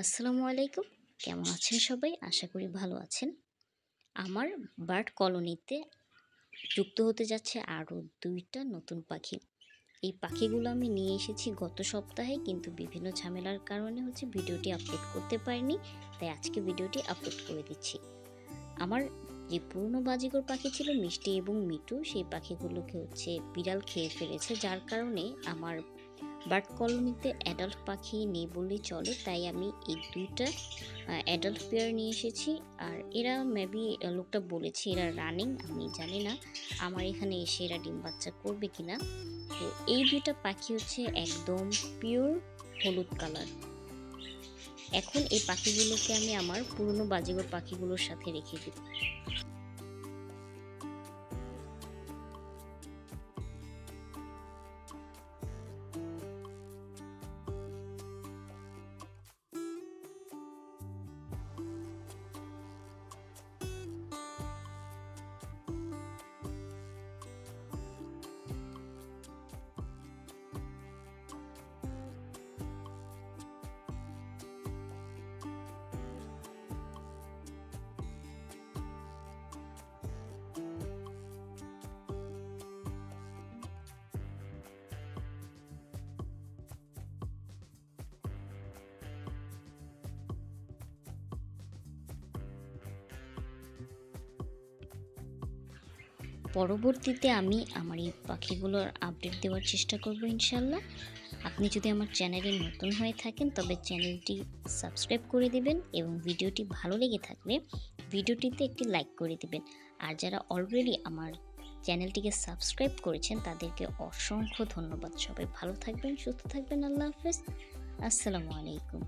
আসসালামু আলাইকুম। কেমন আছেন সবাই? আশা করি ভালো আছেন। আমার বার্ড কলোনিতে যুক্ত হতে যাচ্ছে আরও ২ টা নতুন পাখি। এই পাখিগুলো আমি নিয়ে এসেছি গত সপ্তাহে, কিন্তু বিভিন্ন ঝামেলার কারণে ভিডিওটি আপলোড করতে পারিনি। তাই আজকে ভিডিওটি আপলোড করে দিচ্ছি। আমার যে পুরনো বাজিকর পাখি ছিল মিষ্টি এবং মিঠু, সেই পাখিগুলোকে বিড়াল খেয়ে ফেলেছে, যার কারণে আমার বার্ড কলোনিতে অ্যাডাল্ট পাখি নেই বললেই চলে। তাই আমি এই ২টা অ্যাডাল্ট পেয়ার নিয়ে এসেছি। আর এরা মেবি লোকটা বলেছে এরা রানিং, আমি জানি না আমার এখানে এসে এরা ডিম বাচ্চা করবে কিনা। তো এই ২টা পাখি একদম পিওর হলুদ কালার। এখন এই পাখিগুলোকে আমি আমার পুরনো বাজিগর পাখিগুলোর সাথে রেখে দিব। পরবর্তীতে আমি আমার এই পাখিগুলোর আপডেট দেওয়ার চেষ্টা করব ইনশাল্লাহ। আপনি যদি আমার চ্যানেলে নতুন হয়ে থাকেন তবে চ্যানেলটি সাবস্ক্রাইব করে দিবেন, এবং ভিডিওটি ভালো লেগে থাকলে ভিডিওটিতে একটি লাইক করে দিবেন। আর যারা অলরেডি আমার চ্যানেলটিকে সাবস্ক্রাইব করেছেন তাদেরকে অসংখ্য ধন্যবাদ। সবাই ভালো থাকবেন, সুস্থ থাকবেন। আল্লাহ হাফেজ। আসসালামু আলাইকুম।